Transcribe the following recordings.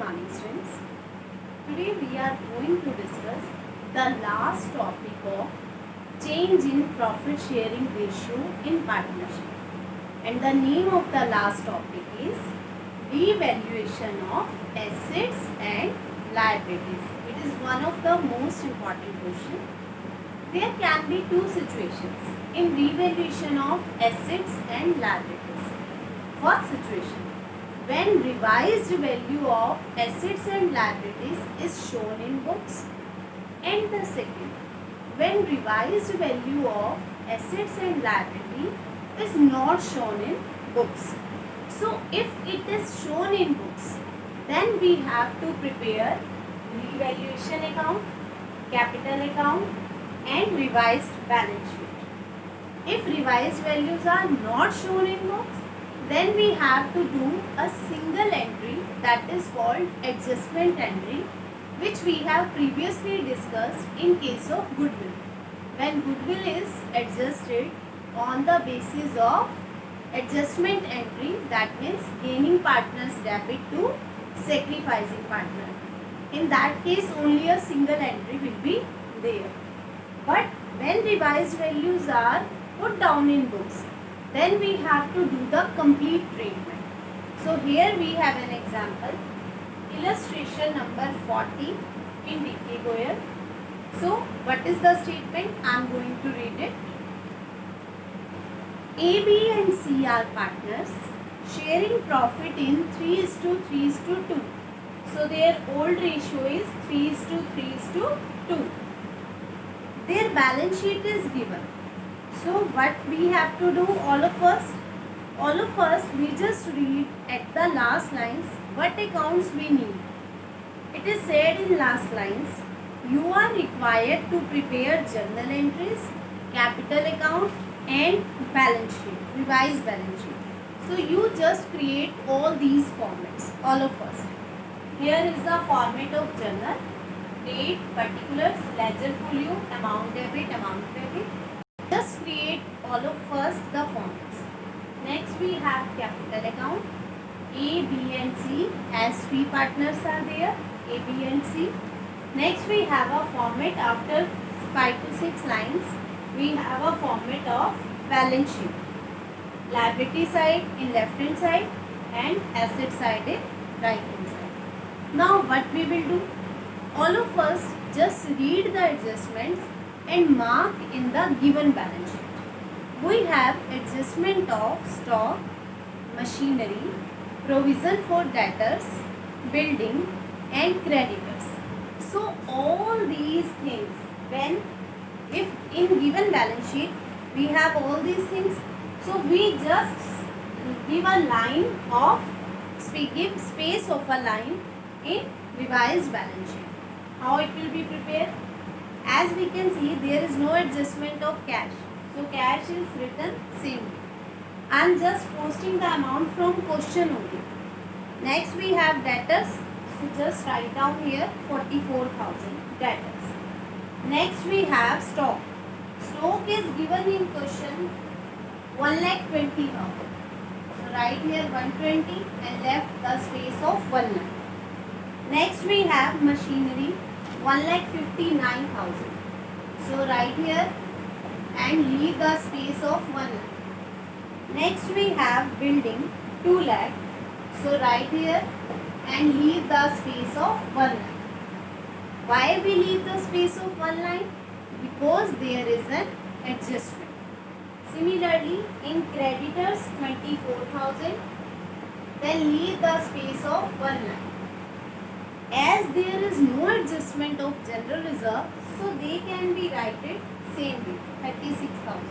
Shivani students. Today we are going to discuss the last topic of change in profit sharing ratio in partnership. And the name of the last topic is revaluation of assets and liabilities. It is one of the most important questions. There can be two situations in revaluation of assets and liabilities. First situation, when revised value of assets and liabilities is shown in books, and the second, when revised value of assets and liability is not shown in books. So if it is shown in books, then we have to prepare revaluation account, capital account and revised balance sheet. If revised values are not shown in books, then we have to do a single entry, that is called adjustment entry, which we have previously discussed in case of goodwill. When goodwill is adjusted on the basis of adjustment entry, that means gaining partner's debit to sacrificing partner. In that case only a single entry will be there. But when revised values are put down in books, then we have to do the complete treatment. So here we have an example, illustration number 40 in D.K. Goyal. So what is the statement? I am going to read it. A, B and C are partners sharing profit in 3:3:2. So their old ratio is 3:3:2. Their balance sheet is given. So what we have to do, all of us we just read at the last lines what accounts we need. It is said in last lines, you are required to prepare journal entries, capital account and balance sheet, revised balance sheet. So you just create all these formats, all of us. Here is the format of journal, date, particulars, ledger folio, amount debit, amount credit. Just create all of us the formats. Next we have capital account, A, B and C, as three partners are there, A, B and C. Next we have a format after 5 to 6 lines. We have a format of balance sheet. Liability side in left hand side and asset side in right hand side. Now what we will do? All of us just read the adjustments and mark in the given balance sheet. We have adjustment of stock, machinery, provision for debtors, building and creditors. So all these things, when if in given balance sheet we have all these things, so we just give a line of, give space of a line in revised balance sheet. How it will be prepared? As we can see, there is no adjustment of cash. So cash is written same way. I am just posting the amount from question only. Next we have debtors. So just write down here 44,000 debtors. Next we have stock. Stock is given in question 1,20,000. So write here 120 and left the space of 1 lakh. Next we have machinery 1,59,000. So write here and leave the space of 1 lakh. Next we have building 2 lakh. So write here and leave the space of 1 lakh. Why we leave the space of 1 lakh? Because there is an adjustment. Similarly, in creditors 24,000, then leave the space of 1 lakh. As there is no adjustment of general reserve, so they can be written same way, 36,000.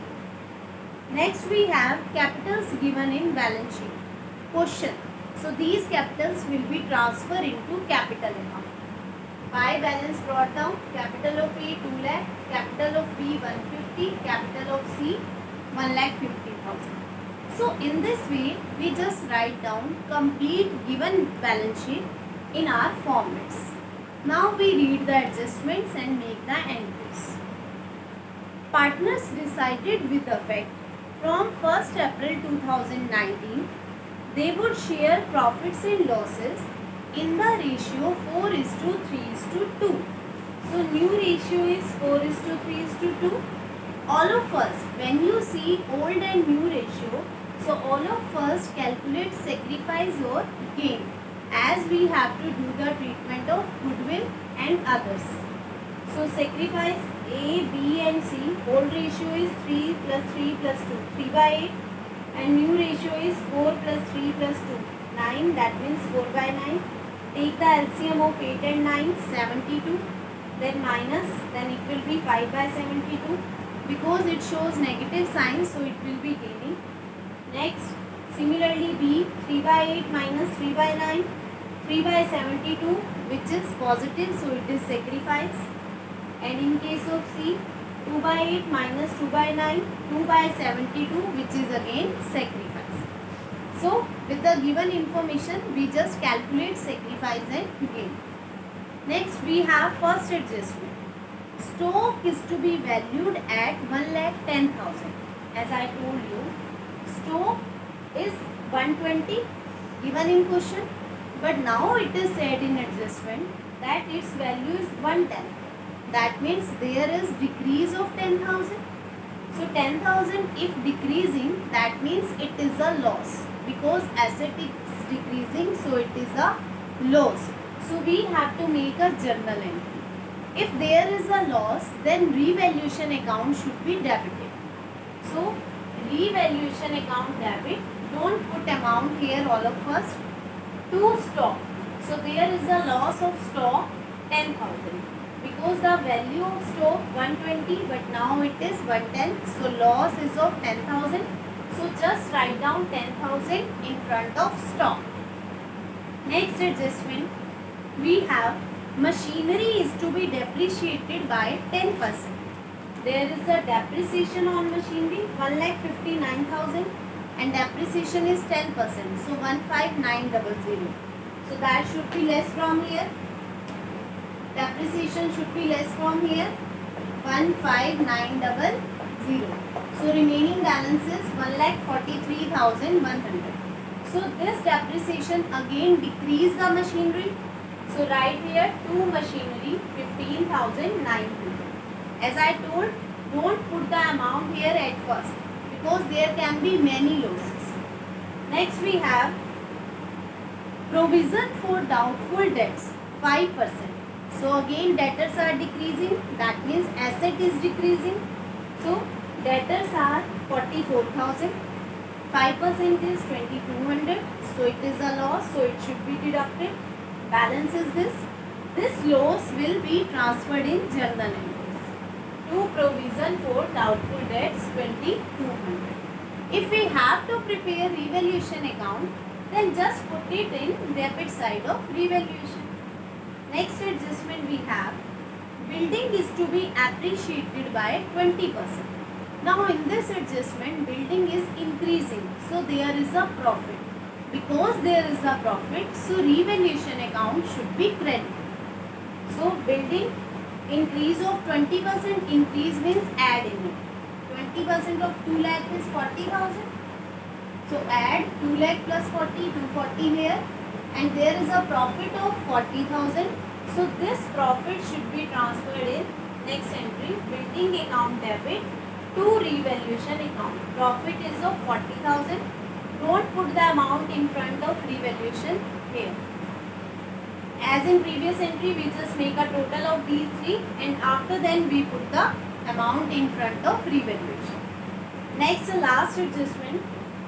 Next we have capitals given in balance sheet. Question. So these capitals will be transferred into capital account. By balance brought down, capital of A 2 lakh, capital of B 150, capital of C 1,50,000. So in this way, we just write down complete given balance sheet in our formats. Now we read the adjustments and make the entries. Partners decided with effect from 1st April 2019 they would share profits and losses in the ratio 4:3:2. So new ratio is 4:3:2. All of us, when you see old and new ratio, so all of us calculate sacrifice or gain, as we have to do the treatment of goodwill and others. So sacrifice A, B and C, old ratio is 3 plus 3 plus 2, 3 by 8, and new ratio is 4 plus 3 plus 2, 9, that means 4 by 9. Take the LCM of 8 and 9, 72, then minus, then it will be 5 by 72. Because it shows negative sign, so it will be gaining. Next, similarly B, 3 by 8 minus 3 by 9, 3 by 72, which is positive, so it is sacrifice. And in case of C, 2 by 8 minus 2 by 9, 2 by 72, which is again sacrifice. So with the given information, we just calculate sacrifice and gain. Next we have first adjustment. Stock is to be valued at 1,10,000. As I told you, stock is 120 given in question, but now it is said in adjustment that its value is 110. That means there is decrease of 10,000. So 10,000 if decreasing, that means it is a loss, because asset is decreasing, so it is a loss. So we have to make a journal entry. If there is a loss, then revaluation account should be debited. So revaluation account debit, don't put amount here all of us, to stock. So there is a loss of stock 10,000. Because the value of stock 120, but now it is 110, so loss is of 10,000. So just write down 10,000 in front of stock. Next adjustment, we have machinery is to be depreciated by 10%. There is a depreciation on machinery 1,59,000 and depreciation is 10%, so 15900. So that should be less from here. Depreciation should be less from here, 15900. So remaining balance is 1,43,100. So this depreciation again decrease the machinery. So write here to machinery 15,900. As I told, don't put the amount here at first, because there can be many losses. Next we have provision for doubtful debts 5%. So again debtors are decreasing, that means asset is decreasing. So debtors are 44,000, 5% is 2,200, so it is a loss, so it should be deducted. Balance is this. This loss will be transferred in journal entries. To provision for doubtful debts 2,200. If we have to prepare revaluation account, then just put it in debit side of revaluation. Next adjustment we have, building is to be appreciated by 20%. Now in this adjustment, building is increasing, so there is a profit. Because there is a profit, so revaluation account should be credited. So building increase of 20%, increase means add in it. 20% of 2 lakh is 40,000. So add 2 lakh plus 40, 240 here. And there is a profit of 40,000. So this profit should be transferred in next entry, building account debit to revaluation account. Profit is of 40,000. Don't put the amount in front of revaluation here. As in previous entry, we just make a total of these three, and after then we put the amount in front of revaluation. Next, last adjustment,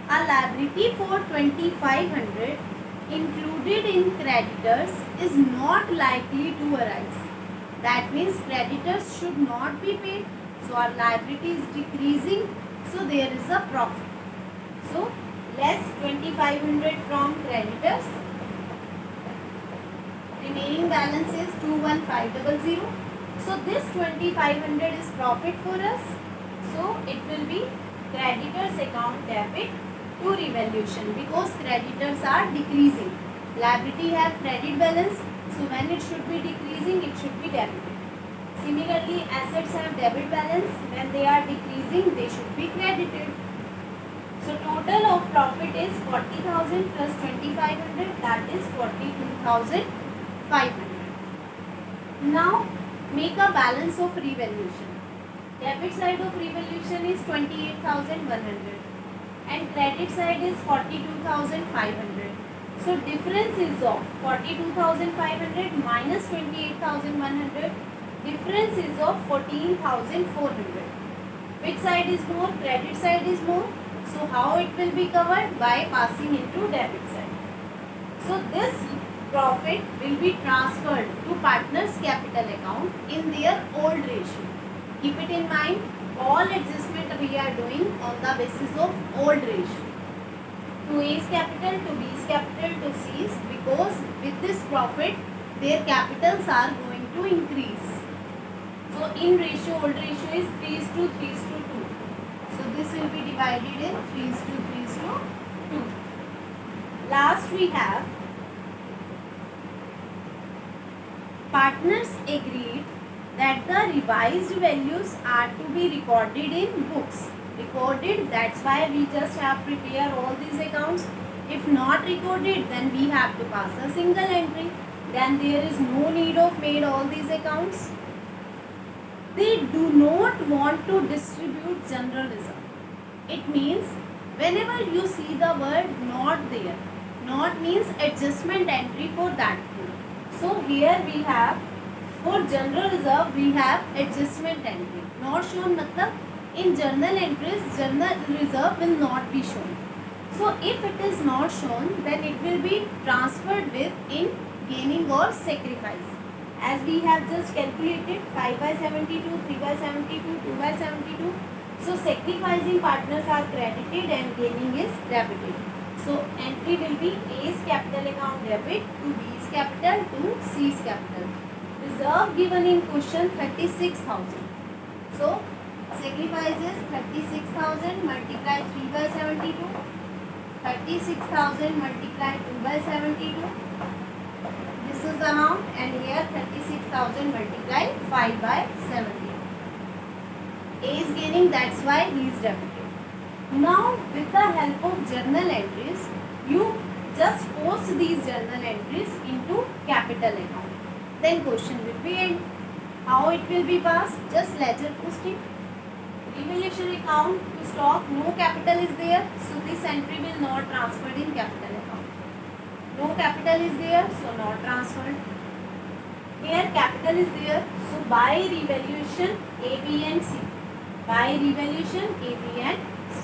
a liability for 2,500 included in creditors is not likely to arise. That means creditors should not be paid. So our liability is decreasing, so there is a profit. So less 2,500 from creditors. Remaining balance is 2,1500. So this 2,500 is profit for us. So it will be creditors account debit to revaluation, because creditors are decreasing. Liability have credit balance, so when it should be decreasing, it should be debited. Similarly, assets have debit balance. When they are decreasing, they should be credited. So total of profit is 40,000 plus 2,500, that is 42,500. Now make a balance of revaluation. Debit side of revaluation is 28,100 and credit side is 42,500. So difference is of 42,500 minus 28,100. Difference is of 14,400. Which side is more? Credit side is more. So how it will be covered? By passing into debit side. So this profit will be transferred to partners capital account in their old ratio. Keep it in mind, all adjustment we are doing on the basis of old ratio. To A's capital, to B's capital, to C's, because with this profit their capitals are going to increase. So in ratio, old ratio is 3:3:2. So this will be divided in 3:3:2. Last we have partners agreed that the revised values are to be recorded in books. Recorded, that's why we just have prepare all these accounts. If not recorded, then we have to pass a single entry. Then there is no need of made all these accounts. They do not want to distribute general reserve. It means whenever you see the word not there, not means adjustment entry for that thing. So here we have for general reserve we have adjustment entry. Not shown matlab in journal entries general reserve will not be shown. So if it is not shown, then it will be transferred with in gaining or sacrifice. As we have just calculated 5/72, 3/72, 2/72. So sacrificing partners are credited and gaining is debited. So entry will be A's capital account debit to B's capital to C's capital. Reserve given in question 36,000. So sacrifice is 36,000 multiply 3/72. 36,000 multiply 2/72. This is the amount, and here 36,000 multiply 5/70. A is gaining, that's why he is debited. Now with the help of journal entries, you just post these journal entries into capital account. Then question will be end. How it will be passed? Just ledger posting. Revaluation account to stock, no capital is there, so this entry will not transferred in capital account. No capital is there, so not transferred. Here capital is there, so by revaluation A, B and C. By revaluation A, B and C.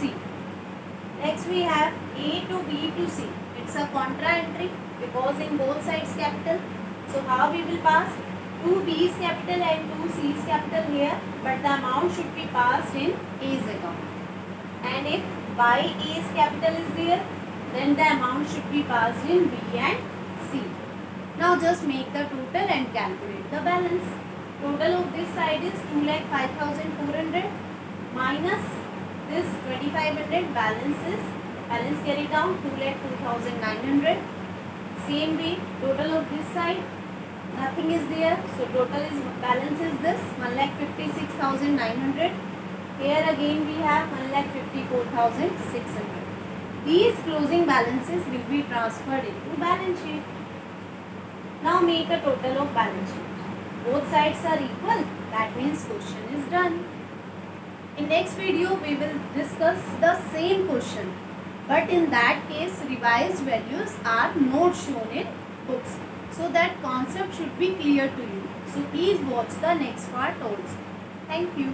Next we have A to B to C. It's a contra entry because in both sides capital. So how we will pass? 2 B's capital and 2 C's capital here, but the amount should be passed in A's account. And if by A's capital is there, then the amount should be passed in B and C. Now just make the total and calculate the balance. Total of this side is 2,05,400 minus this 2,500 balance carried down 2,02,900. Same way, total of this side nothing is there, so total is balance is this 1,56,900. Here again we have 1,54,600. These closing balances will be transferred into balance sheet. Now make a total of balance sheet. Both sides are equal, that means question is done. In next video we will discuss the same question, but in that case revised values are not shown in books. So that concept should be clear to you. So please watch the next part also. Thank you.